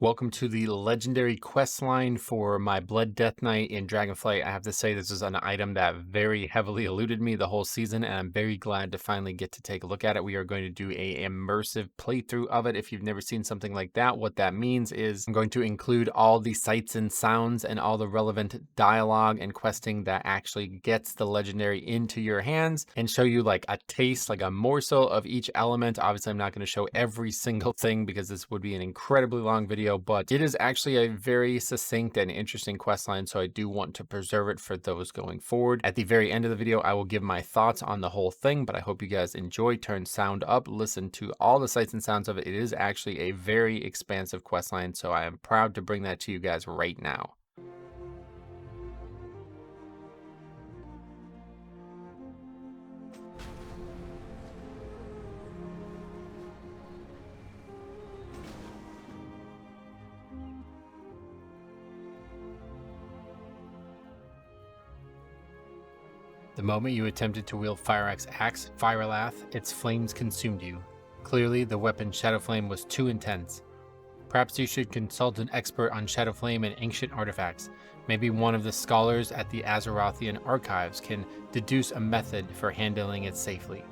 Welcome to the legendary questline for my Blood Death Knight in Dragonflight. I have to say this is an item that very heavily eluded me the whole season, and I'm very glad to finally get to take a look at it. We are going to do a immersive playthrough of it. If you've never seen something like that, what that means is I'm going to include all the sights and sounds and all the relevant dialogue and questing that actually gets the legendary into your hands and show you like a taste, like a morsel of each element. Obviously, I'm not going to show every single thing because this would be an incredibly long video, but it is actually a very succinct and interesting questline, so I do want to preserve it for those going forward. At the very end of the video, I will give my thoughts on the whole thing, but I hope you guys enjoy. Turn sound up, listen to all the sights and sounds of it. It is actually a very expansive questline, so I am proud to bring that to you guys right now. The moment you attempted to wield Fyr'alath's axe, Fyr'alath, its flames consumed you. Clearly, the weapon Shadow Flame was too intense. Perhaps you should consult an expert on Shadow Flame and ancient artifacts. Maybe one of the scholars at the Azerothian archives can deduce a method for handling it safely.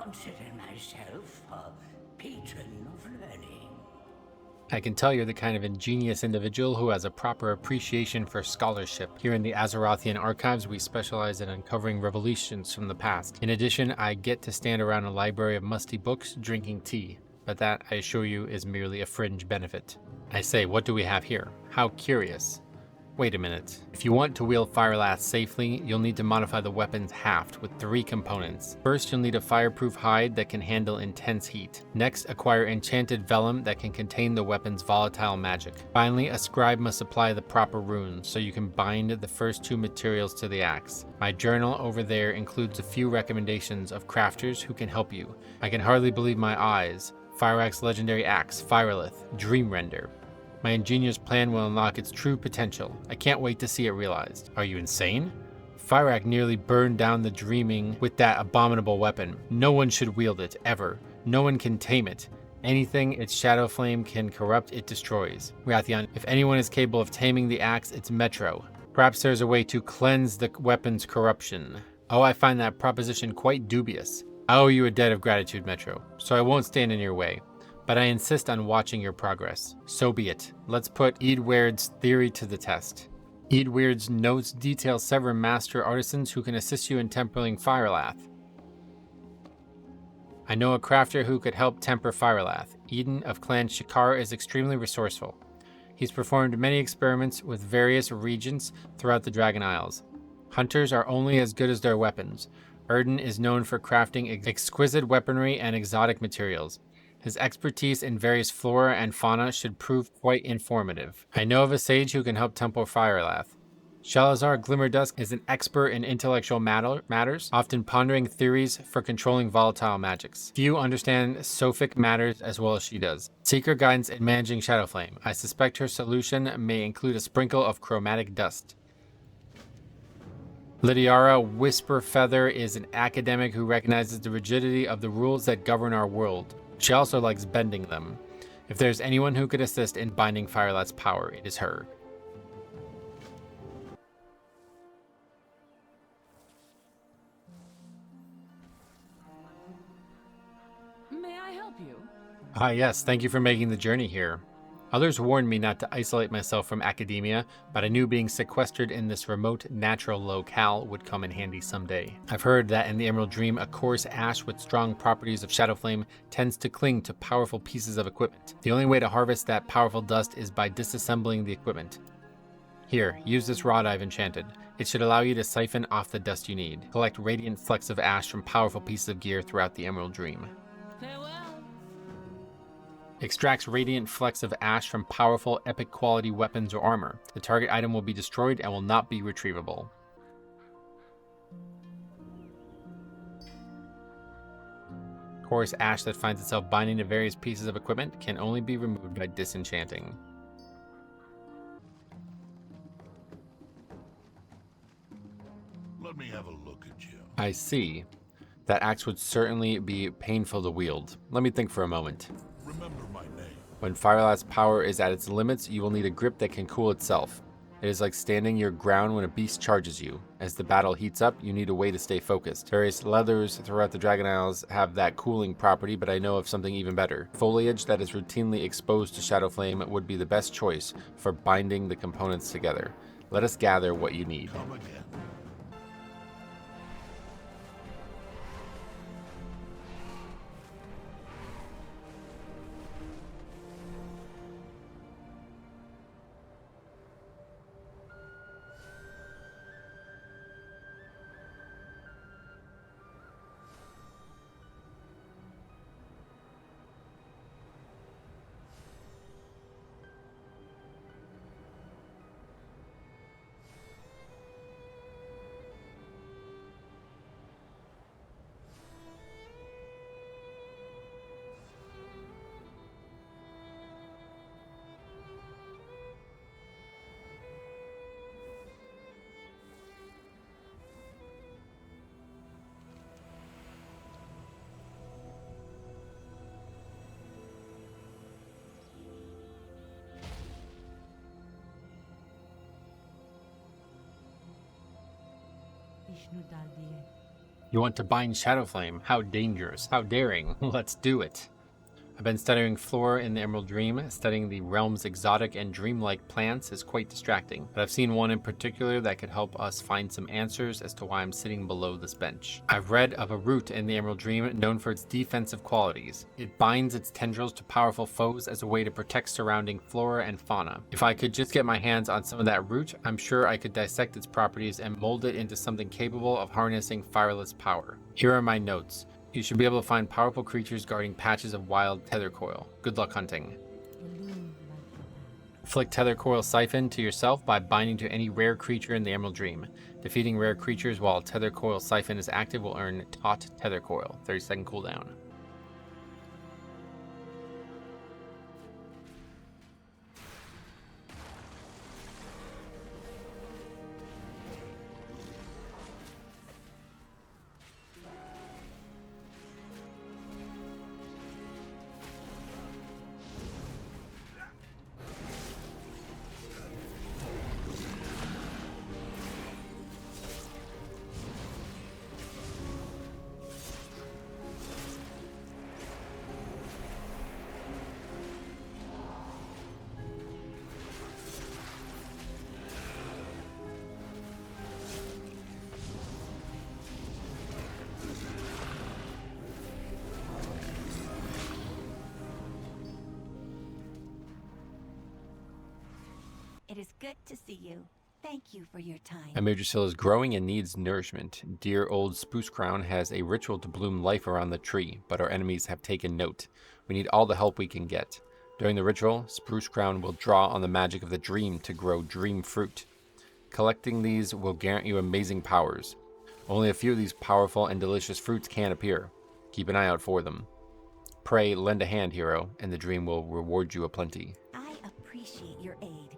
Consider myself a patron of learning. I can tell you're the kind of ingenious individual who has a proper appreciation for scholarship. Here in the Azerothian archives, we specialize in uncovering revelations from the past. In addition, I get to stand around a library of musty books drinking tea, but that, I assure you, is merely a fringe benefit. I say, what do we have here? How curious. Wait a minute. If you want to wield Fyr'alath safely, you'll need to modify the weapon's haft with 3 components. First, you'll need a fireproof hide that can handle intense heat. Next, acquire enchanted vellum that can contain the weapon's volatile magic. Finally, a scribe must apply the proper runes so you can bind the first 2 materials to the axe. My journal over there includes a few recommendations of crafters who can help you. I can hardly believe my eyes. Fyr'alath's legendary axe, Fyr'alath, Dreamrender. My ingenious plan will unlock its true potential. I can't wait to see it realized. Are you insane? Fyr'alath nearly burned down the Dreaming with that abominable weapon. No one should wield it, ever. No one can tame it. Anything its shadow flame can corrupt, it destroys. Rathian, if anyone is capable of taming the axe, it's Metro. Perhaps there's a way to cleanse the weapon's corruption. Oh, I find that proposition quite dubious. I owe you a debt of gratitude, Metro, so I won't stand in your way. But I insist on watching your progress. So be it. Let's put Eadwaird's theory to the test. Eadwaird's notes detail several master artisans who can assist you in tempering Fyr'alath. I know a crafter who could help temper Fyr'alath. Eden of Clan Shikar is extremely resourceful. He's performed many experiments with various regents throughout the Dragon Isles. Hunters are only as good as their weapons. Erden is known for crafting exquisite weaponry and exotic materials. His expertise in various flora and fauna should prove quite informative. I know of a sage who can help temper Fyr'alath. Shalazar Glimmerdusk is an expert in intellectual matters, often pondering theories for controlling volatile magics. Few understand sophic matters as well as she does. Seek her guidance in managing Shadowflame. I suspect her solution may include a sprinkle of chromatic dust. Lydiara Whisperfeather is an academic who recognizes the rigidity of the rules that govern our world. She also likes bending them. If there's anyone who could assist in binding Fyr'alath's power, it is her. May I help you? Ah yes, thank you for making the journey here. Others warned me not to isolate myself from academia, but I knew being sequestered in this remote, natural locale would come in handy someday. I've heard that in the Emerald Dream, a coarse ash with strong properties of Shadow Flame tends to cling to powerful pieces of equipment. The only way to harvest that powerful dust is by disassembling the equipment. Here, use this rod I've enchanted. It should allow you to siphon off the dust you need. Collect radiant flecks of ash from powerful pieces of gear throughout the Emerald Dream. Farewell. Extracts radiant flecks of ash from powerful, epic quality weapons or armor. The target item will be destroyed and will not be retrievable. Porous ash that finds itself binding to various pieces of equipment can only be removed by disenchanting. Let me have a look at you. I see. That axe would certainly be painful to wield. Let me think for a moment. Remember my name. When Fyr'alath's power is at its limits, you will need a grip that can cool itself. It is like standing your ground when a beast charges you. As the battle heats up, you need a way to stay focused. Various leathers throughout the Dragon Isles have that cooling property, but I know of something even better. Foliage that is routinely exposed to shadow flame would be the best choice for binding the components together. Let us gather what you need. Come again. You want to bind Shadowflame? How dangerous, how daring. Let's do it. I've been studying flora in the Emerald Dream. Studying the realm's exotic and dreamlike plants is quite distracting, but I've seen one in particular that could help us find some answers as to why I'm sitting below this bench. I've read of a root in the Emerald Dream known for its defensive qualities. It binds its tendrils to powerful foes as a way to protect surrounding flora and fauna. If I could just get my hands on some of that root, I'm sure I could dissect its properties and mold it into something capable of harnessing Fyr'alath's power. Here are my notes. You should be able to find powerful creatures guarding patches of wild tether coil. Good luck hunting. Flick tether coil siphon to yourself by binding to any rare creature in the Emerald Dream. Defeating rare creatures while tether coil siphon is active will earn taut tether coil. 30-second cooldown. It is good to see you. Thank you for your time. Immersive is growing and needs nourishment. Dear old Spruce Crown has a ritual to bloom life around the tree, but our enemies have taken note. We need all the help we can get. During the ritual, Spruce Crown will draw on the magic of the dream to grow dream fruit. Collecting these will grant you amazing powers. Only a few of these powerful and delicious fruits can appear. Keep an eye out for them. Pray, lend a hand, hero, and the dream will reward you aplenty. I appreciate your aid.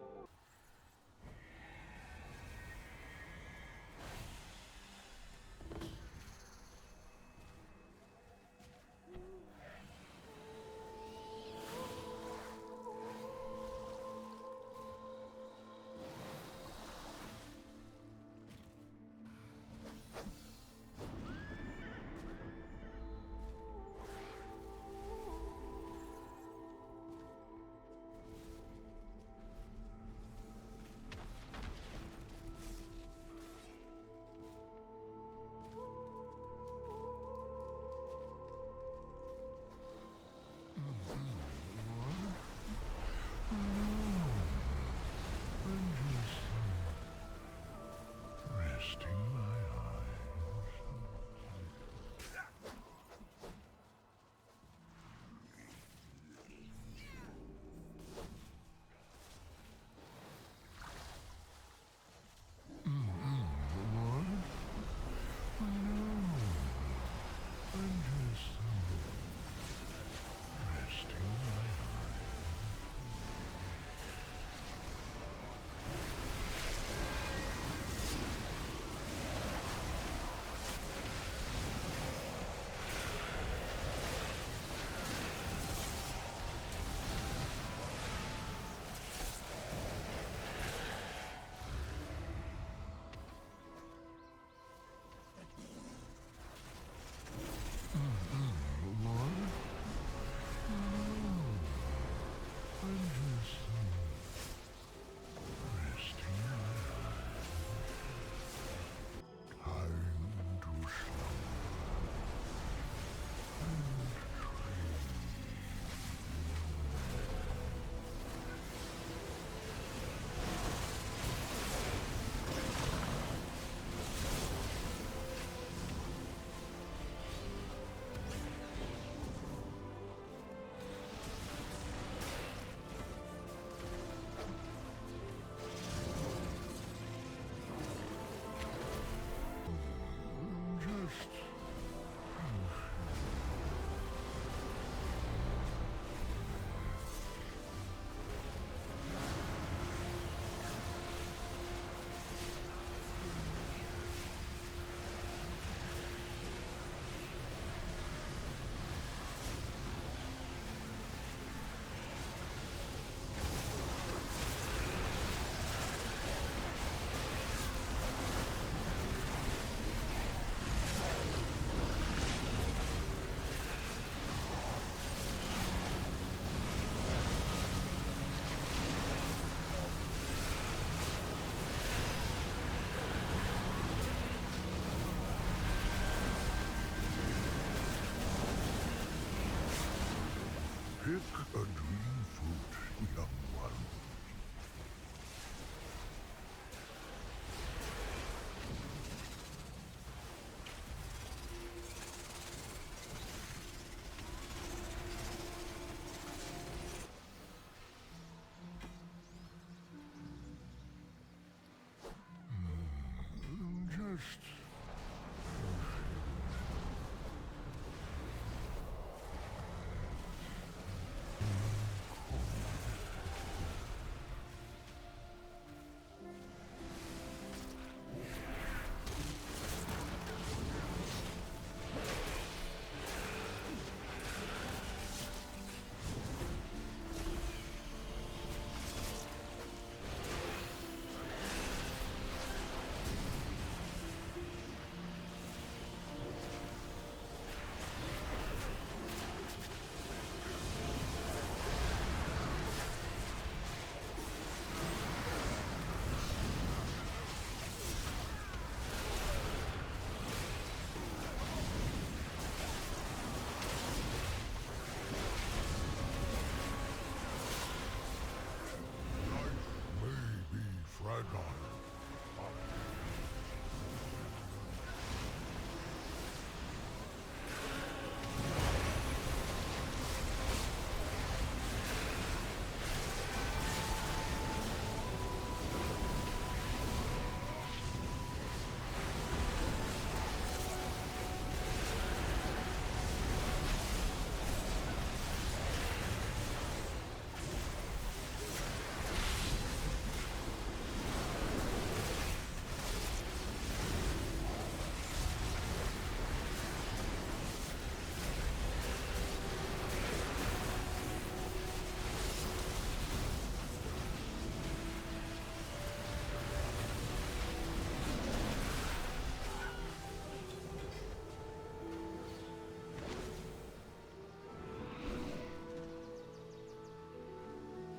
Pick a dream fruit, young one. Just Fyr'alath.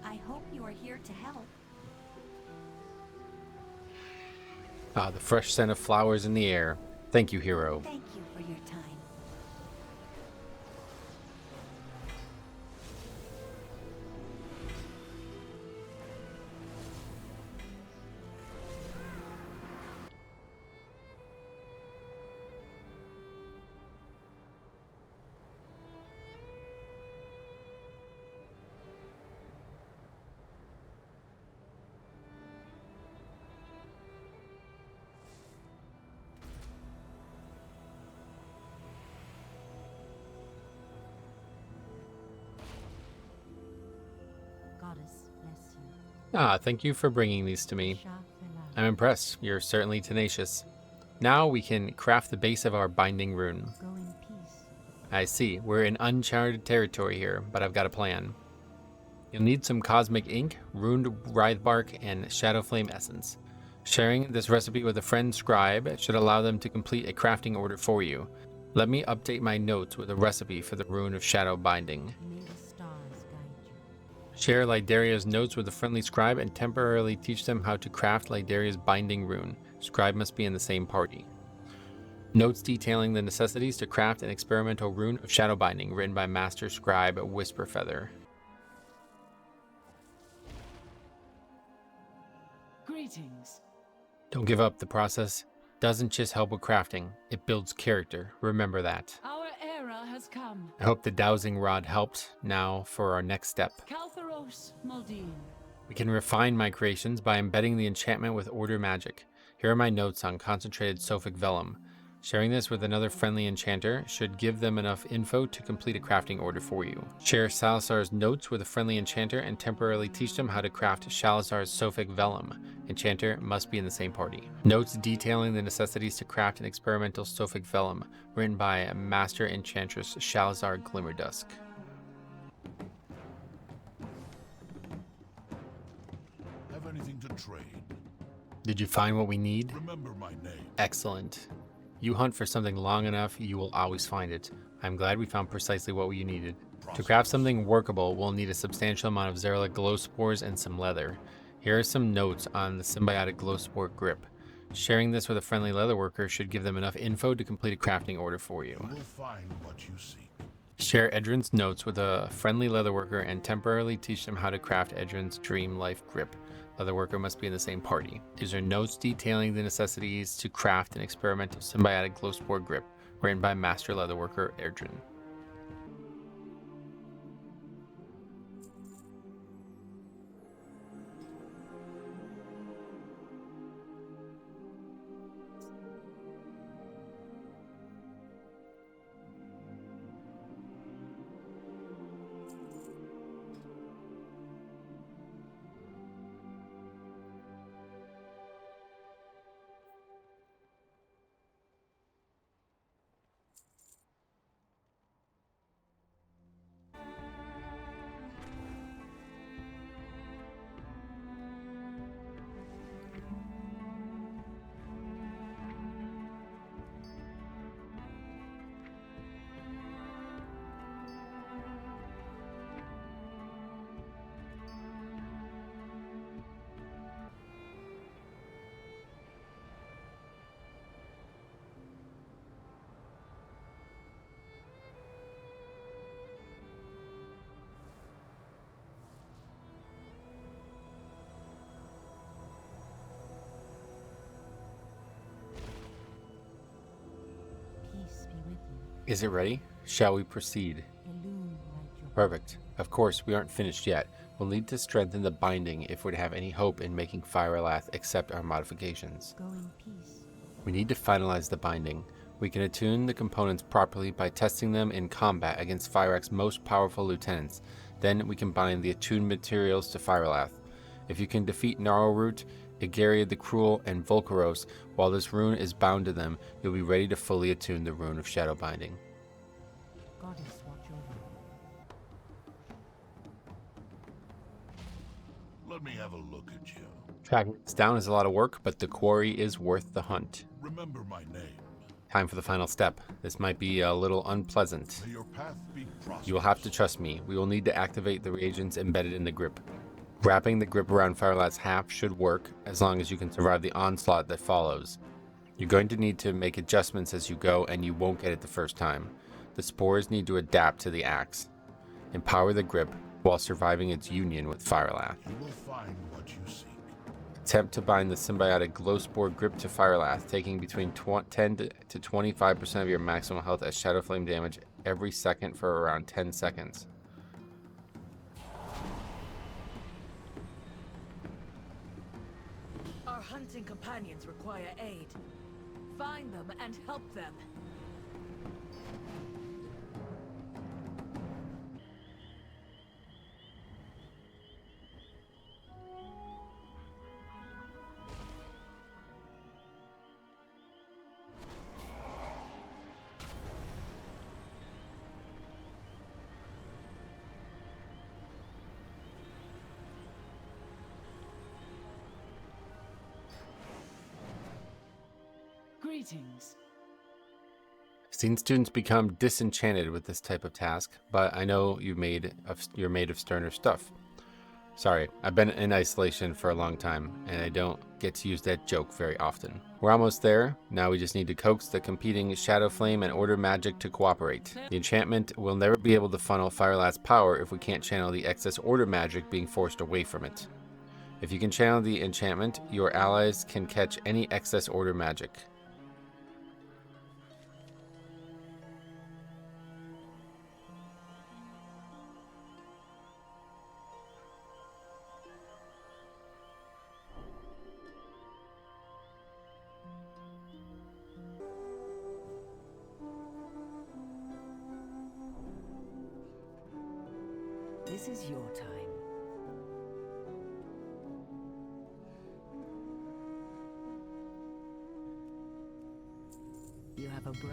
I hope you are here to help. Ah, the fresh scent of flowers in the air. Thank you, hero. Thank you for your time. Goddess bless you. Ah, thank you for bringing these to me. Fyr'alath. I'm impressed. You're certainly tenacious. Now we can craft the base of our binding rune. Go in peace. I see. We're in uncharted territory here, but I've got a plan. You'll need some cosmic ink, runed writhe bark, and shadow flame essence. Sharing this recipe with a friend scribe should allow them to complete a crafting order for you. Let me update my notes with a recipe for the rune of shadow binding. May the stars guide you. Share Lidaria's notes with a friendly scribe and temporarily teach them how to craft Lidaria's binding rune. Scribe must be in the same party. Notes detailing the necessities to craft an experimental rune of shadow binding, written by Master Scribe Whisperfeather. Greetings. Don't give up. The process doesn't just help with crafting, it builds character. Remember that. Our era has come. I hope the dowsing rod helped. Now for our next step. Kaltharos Muldeen. We can refine my creations by embedding the enchantment with order magic. Here are my notes on concentrated sophic vellum. Sharing this with another friendly enchanter should give them enough info to complete a crafting order for you. Share Salazar's notes with a friendly enchanter and temporarily teach them how to craft Salazar's sophic vellum. Enchanter must be in the same party. Notes detailing the necessities to craft an experimental sophic vellum, written by Master Enchantress Shalazar Glimmerdusk. Have anything to trade? Did you find what we need? Remember my name. Excellent. You hunt for something long enough, you will always find it. I'm glad we found precisely what you needed. To craft something workable, we'll need a substantial amount of Zerla glow spores and some leather. Here are some notes on the symbiotic glow spore grip. Sharing this with a friendly leather worker should give them enough info to complete a crafting order for you. You will find what you seek. Share Edrin's notes with a friendly leatherworker and temporarily teach them how to craft Edrin's Dream Life Grip. Leatherworker must be in the same party. These are notes detailing the necessities to craft an experimental symbiotic glow spore grip, written by Master Leatherworker Edrin. Peace be with you. Is it ready? Shall we proceed? Illume light your Perfect. Of course, we aren't finished yet. We'll need to strengthen the binding if we're to have any hope in making Fyr'alath accept our modifications. Go in peace. We need to finalize the binding. We can attune the components properly by testing them in combat against Fyrax's most powerful lieutenants. Then we can bind the attuned materials to Fyr'alath. If you can defeat Gnarlroot, Igaria the Cruel, and Volcaros while this rune is bound to them, you'll be ready to fully attune the rune of Shadow Binding. Goddess watch over. Let me have a look at you. Tracking this down is a lot of work, but the quarry is worth the hunt. Remember my name. Time for the final step. This might be a little unpleasant. May your path be prosperous. You will have to trust me. We will need to activate the reagents embedded in the grip. Wrapping the grip around Fyr'alath's half should work, as long as you can survive the onslaught that follows. You're going to need to make adjustments as you go, and you won't get it the first time. The spores need to adapt to the axe. Empower the grip while surviving its union with Fyr'alath. You will find what you seek. Attempt to bind the symbiotic glow spore grip to Fyr'alath, taking between 10 to 25% of your maximum health as shadow flame damage every second for around 10 seconds. Our hunting companions require aid. Find them and help them. Greetings. I've seen students become disenchanted with this type of task, but I know you're made of sterner stuff. Sorry, I've been in isolation for a long time, and I don't get to use that joke very often. We're almost there. Now we just need to coax the competing Shadow Flame and Order magic to cooperate. The enchantment will never be able to funnel Fyr'alath's power if we can't channel the excess Order magic being forced away from it. If you can channel the enchantment, your allies can catch any excess Order magic. This is your time. You have a bright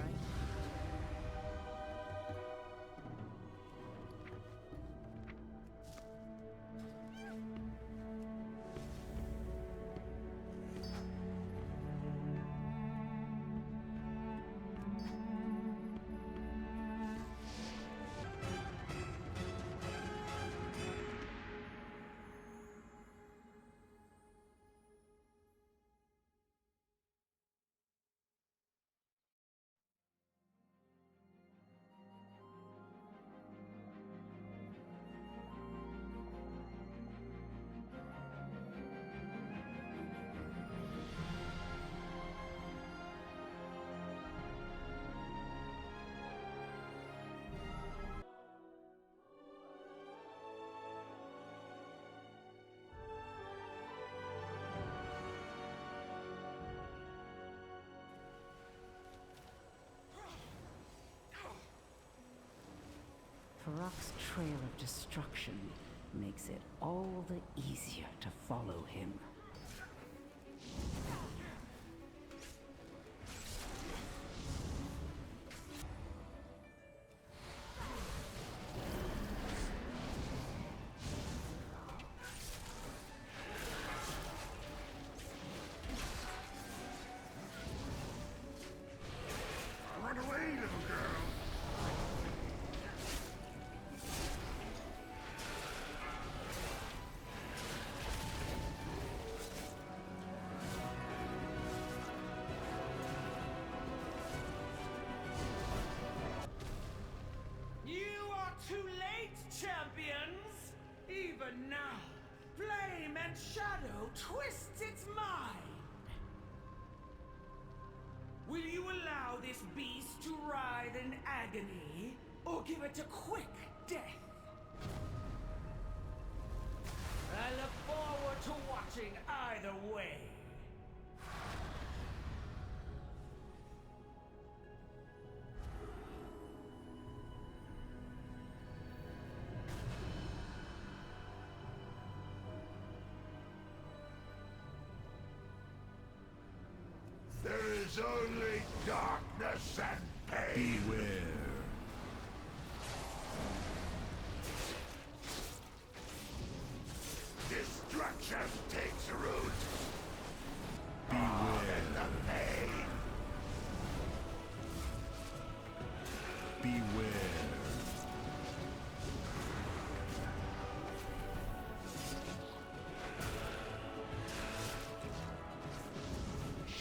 Fyr'alath's trail of destruction makes it all the easier to follow him. Run away, little girl! You are too late, champions! Even now, flame and shadow twists its mind! Will you allow this beast to writhe in agony, or give it a quick death? I look forward to watching either way. There is only darkness and pain. Beware. Destruction takes root. Beware. And the pain. Beware.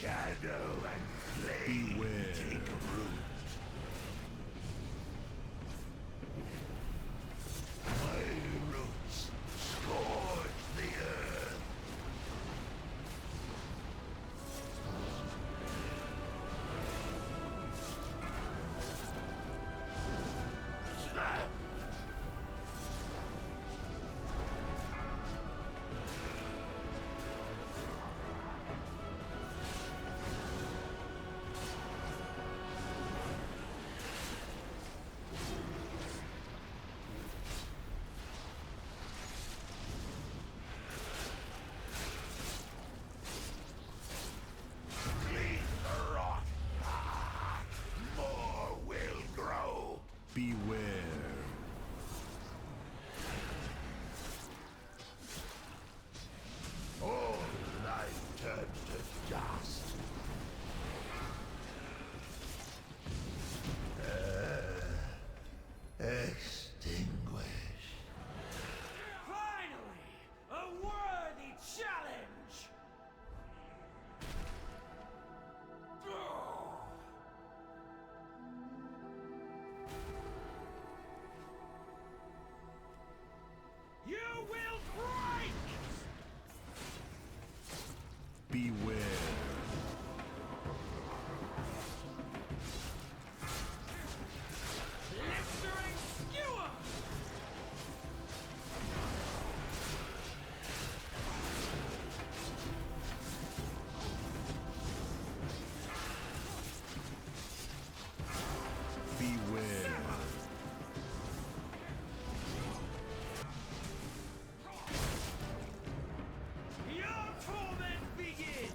Shadow and flame take root. My roots scourge the earth. Snap! Clean the rot. More will grow. Beware. All life turns to dust. Extinguish. Finally, a worthy challenge! You will break! Beware. Blistering skewer! Beware. Your torment begins!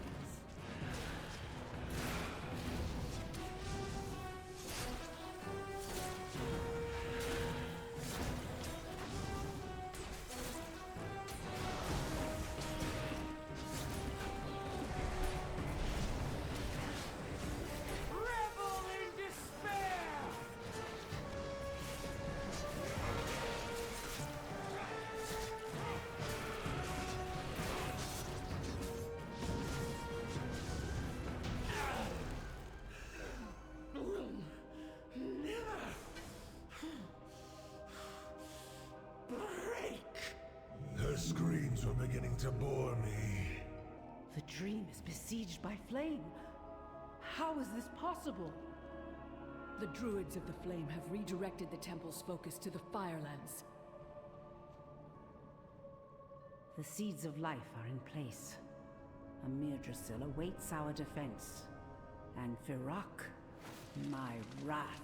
Revel in despair! Never break! Her screams were beginning to bore me. The dream is besieged by flame. How is this possible? The druids of the flame have redirected the temple's focus to the Firelands. The seeds of life are in place. Amyrdrasil awaits our defense. And Fyr'alath, my wrath.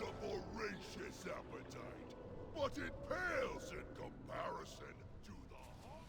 a voracious appetite, but it pales in comparison to the hot.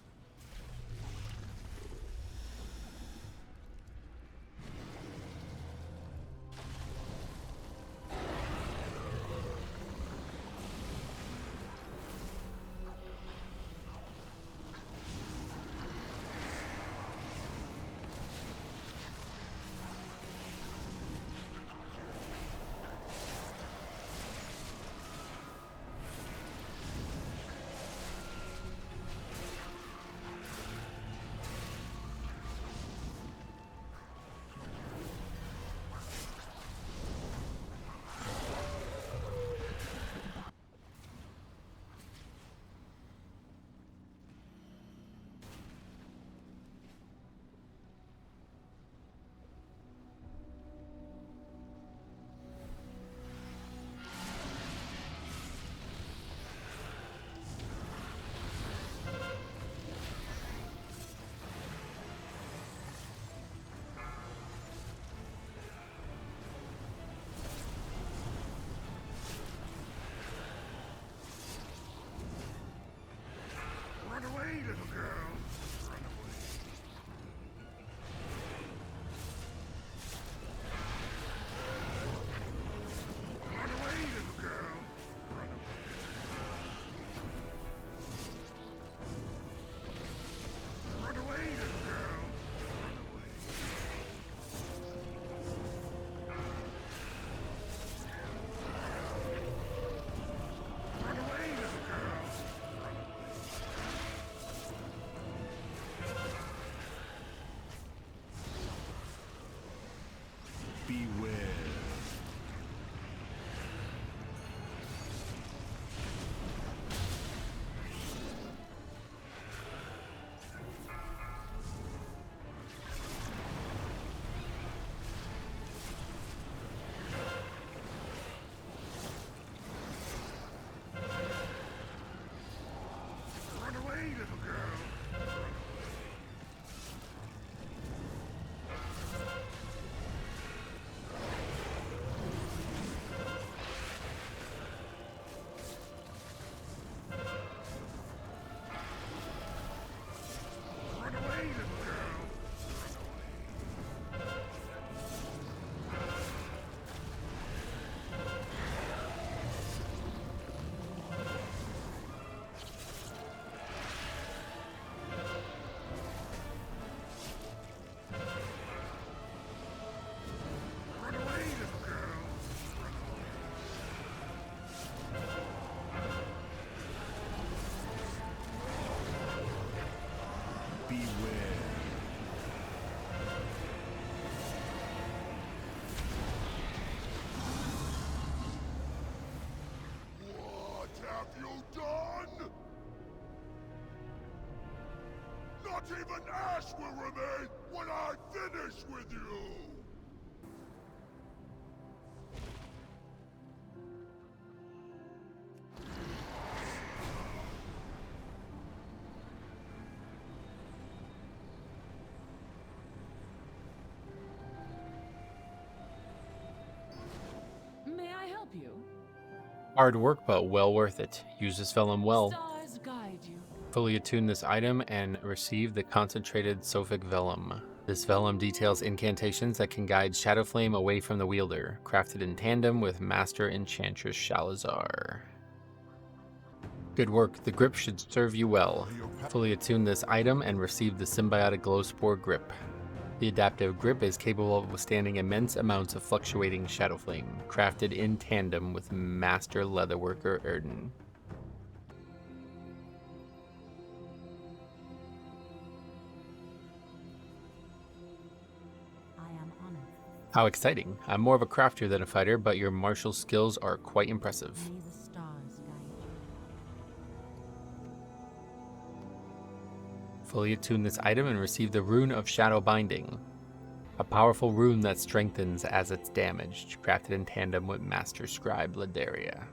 Run away, little girl. Run away. Run away, little girl. Run away. Run away, little girl. Run away. Run away, little girl. Run away. Beware. Run away, little girl. Run away, little girl. Run away, little girl. Beware. What have you done? Not even ash will remain when I finish with you! May I help you? Hard work, but well worth it. Use this vellum well. Stars guide you. Fully attune this item and receive the concentrated Sophic Vellum. This vellum details incantations that can guide Shadow Flame away from the wielder, crafted in tandem with Master Enchantress Shalazar. Good work, the grip should serve you well. Fully attune this item and receive the Symbiotic Glowspore Grip. The adaptive grip is capable of withstanding immense amounts of fluctuating Shadow Flame, crafted in tandem with Master Leatherworker Erden. I am honored. How exciting. I'm more of a crafter than a fighter, but your martial skills are quite impressive. May the stars guide you. Fully attune this item and receive the Rune of Shadow Binding. A powerful rune that strengthens as it's damaged, crafted in tandem with Master Scribe Ladaria.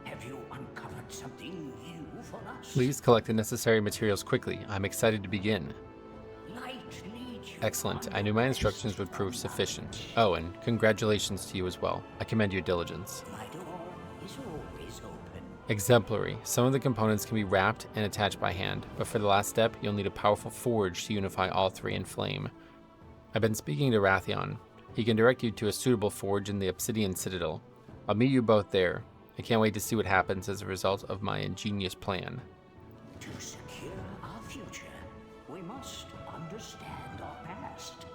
Have you uncovered something new for us? Please collect the necessary materials quickly. I'm excited to begin. Light leads Excellent. I knew my instructions would prove sufficient. Oh, and congratulations to you as well. I commend your diligence. My door is always open. Exemplary. Some of the components can be wrapped and attached by hand, but for the last step, you'll need a powerful forge to unify all three in flame. I've been speaking to Rathion. He can direct you to a suitable forge in the Obsidian Citadel. I'll meet you both there. I can't wait to see what happens as a result of my ingenious plan. To secure our future, we must understand our past.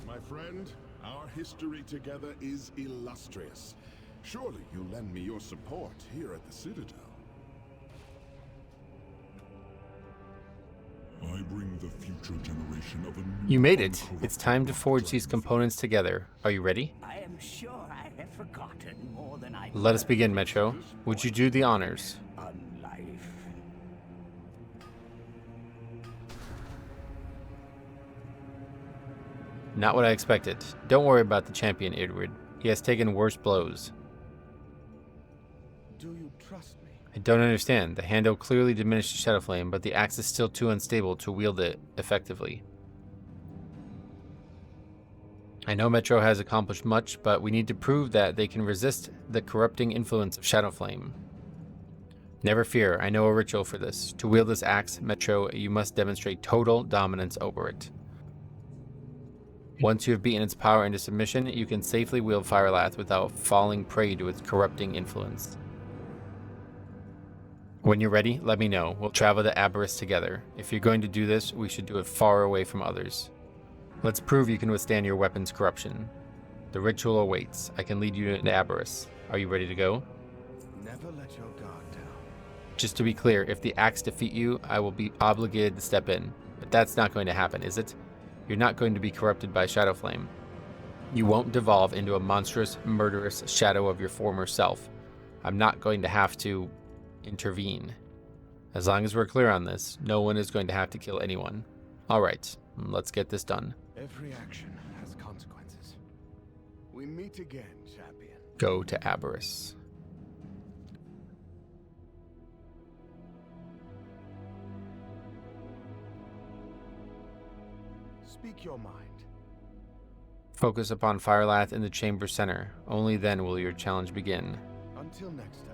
My friend, our history together is illustrious. Surely you'll lend me your support here at the Citadel. I bring the future generation of a new... You made it. It's time to forge these components together. Are you ready? I am sure I have forgotten more than I... Let us begin, Metro. Would you do the honors? On life. Not what I expected. Don't worry about the champion, Edward. He has taken worse blows. Do you trust me? I don't understand. The handle clearly diminished the Shadow Flame, but the axe is still too unstable to wield it effectively. I know Metro has accomplished much, but we need to prove that they can resist the corrupting influence of Shadow Flame. Never fear, I know a ritual for this. To wield this axe, Metro, you must demonstrate total dominance over it. Once you have beaten its power into submission, you can safely wield Fyr'alath without falling prey to its corrupting influence. When you're ready, let me know. We'll travel to Aberrus together. If you're going to do this, we should do it far away from others. Let's prove you can withstand your weapon's corruption. The ritual awaits. I can lead you to Aberrus. Are you ready to go? Never let your guard down. Just to be clear, if the axe defeat you, I will be obligated to step in. But that's not going to happen, is it? You're not going to be corrupted by Shadow Flame. You won't devolve into a monstrous, murderous shadow of your former self. I'm not going to have to intervene. As long as we're clear on this, no one is going to have to kill anyone. Alright, let's get this done. Every action has consequences. We meet again, champion. Go to Aberrus. Speak your mind. Focus upon Fyr'alath in the chamber center. Only then will your challenge begin. Until next time.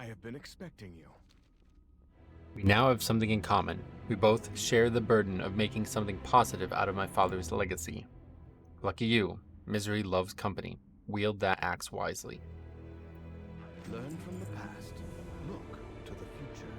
have been expecting you. We now have something in common. We both share the burden of making something positive out of my father's legacy. Lucky you, misery loves company. Wield that axe wisely. Learn from the past. Look to the future.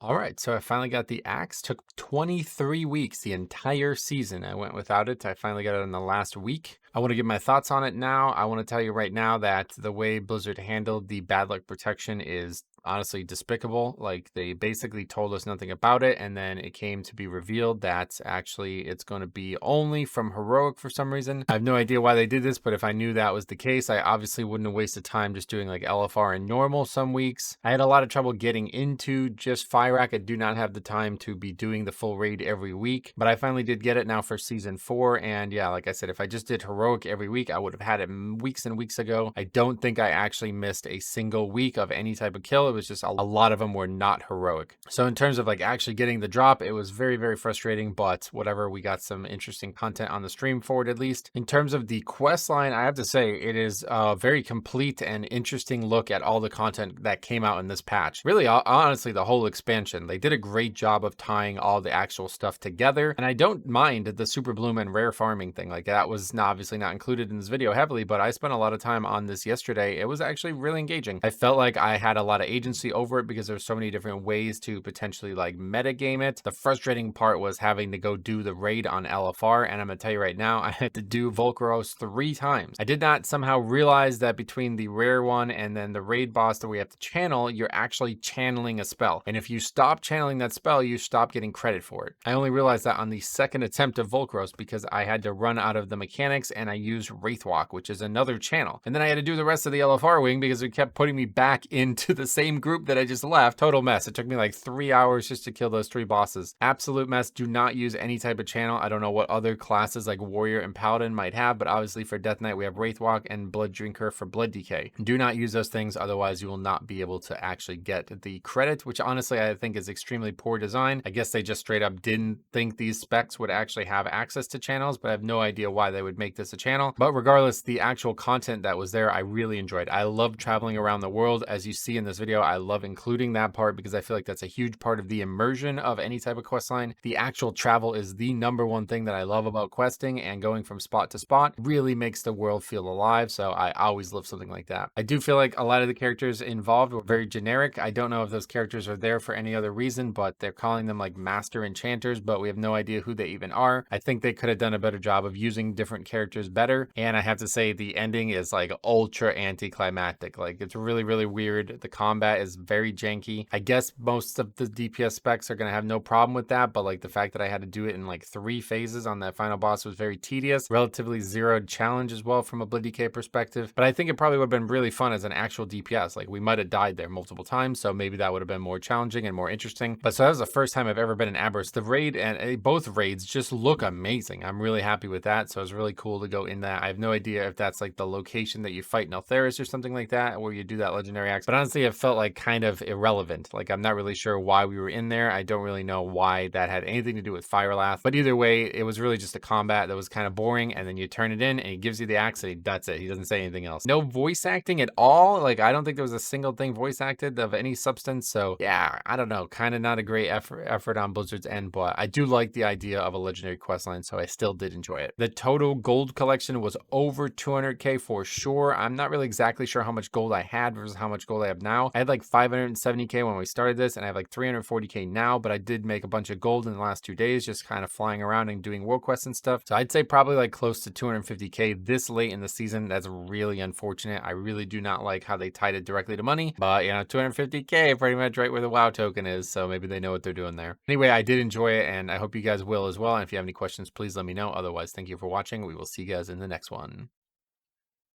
All right, so I finally got the axe. Took 23 weeks, the entire season. I went without it. I finally got it in the last week. I want to give my thoughts on it now. I want to tell you right now that the way Blizzard handled the bad luck protection is honestly despicable. Like, they basically told us nothing about it, and then it came to be revealed that actually it's going to be only from heroic for some reason. I have no idea why they did this, but if I knew that was the case, I obviously wouldn't have wasted time just doing like LFR and normal some weeks. I had a lot of trouble getting into just Fyr'alath. I do not have the time to be doing the full raid every week, but I finally did get it now for season 4. And yeah, like I said, if I just did heroic every week, I would have had it weeks and weeks ago. I don't think I actually missed a single week of any type of kill. It was just a lot of them were not heroic. So in terms of like actually getting the drop, it was very, very frustrating, but whatever, we got some interesting content on the stream for it at least. In terms of the quest line, I have to say it is a very complete and interesting look at all the content that came out in this patch. Really, honestly, the whole expansion. They did a great job of tying all the actual stuff together, and I don't mind the super bloom and rare farming thing. Like, that was obviously not included in this video heavily, but I spent a lot of time on this yesterday. It was actually really engaging. I felt like I had a lot of agency over it because there's so many different ways to potentially like meta game it. The frustrating part was having to go do the raid on LFR, and I'm gonna tell you right now, I had to do Volcaros 3 times. I did not somehow realize that between the rare one and then the raid boss that we have to channel, you're actually channeling a spell, and if you stop channeling that spell, you stop getting credit for it. I only realized that on the second attempt of Volcaros because I had to run out of the mechanics and I used Wraithwalk, which is another channel, and then I had to do the rest of the LFR wing because it kept putting me back into the same group that I just left. Total mess. It took me like 3 hours just to kill those 3 bosses. Absolute mess. Do not use any type of channel. I don't know what other classes like Warrior and Paladin might have, but obviously for Death Knight we have Wraithwalk and Blood Drinker for Blood Decay. Do not use those things, otherwise you will not be able to actually get the credit, which honestly I think is extremely poor design. I guess they just straight up didn't think these specs would actually have access to channels, but I have no idea why they would make this a channel. But regardless, the actual content that was there I really enjoyed. I love traveling around the world. As you see in this video, I love including that part because I feel like that's a huge part of the immersion of any type of quest line. The actual travel is the #1 thing that I love about questing, and going from spot to spot really makes the world feel alive, so I always love something like that. I do feel like a lot of the characters involved were very generic. I don't know if those characters are there for any other reason, but they're calling them like master enchanters, but we have no idea who they even are. I think they could have done a better job of using different characters better, and I have to say the ending is like ultra anticlimactic. Like, it's really, really weird. The combat is very janky. I guess most of the DPS specs are going to have no problem with that, but like the fact that I had to do it in like 3 phases on that final boss was very tedious. Relatively zeroed challenge as well from a Blood Decay perspective, but I think it probably would have been really fun as an actual DPS. Like, we might have died there multiple times, so maybe that would have been more challenging and more interesting. But so that was the first time I've ever been in Aberrus. The raid and both raids just look amazing. I'm really happy with that, so it was really cool to go in that. I have no idea if that's like the location that you fight in Altharis or something like that, where you do that legendary axe, but honestly it felt like kind of irrelevant. Like, I'm not really sure why we were in there. I don't really know why that had anything to do with Fyr'alath, but either way, it was really just a combat that was kind of boring, and then you turn it in and he gives you the axe and that's it. He doesn't say anything else. No voice acting at all. Like, I don't think there was a single thing voice acted of any substance, so yeah, I don't know, kind of not a great effort on Blizzard's end, but I do like the idea of a legendary questline, so I still did enjoy it. The total gold collection was over 200k for sure. I'm not really exactly sure how much gold I had versus how much gold I have now. I had like 570k when we started this, and I have like 340k now, but I did make a bunch of gold in the last 2 days just kind of flying around and doing world quests and stuff. So I'd say probably like close to 250k this late in the season. That's really unfortunate. I really do not like how they tied it directly to money, but you know, 250k pretty much right where the WoW token is, so maybe they know what they're doing there. Anyway, I did enjoy it, and I hope you guys will as well, and if you have any questions, please let me know. Otherwise, thank you for watching. We will see you guys in the next one.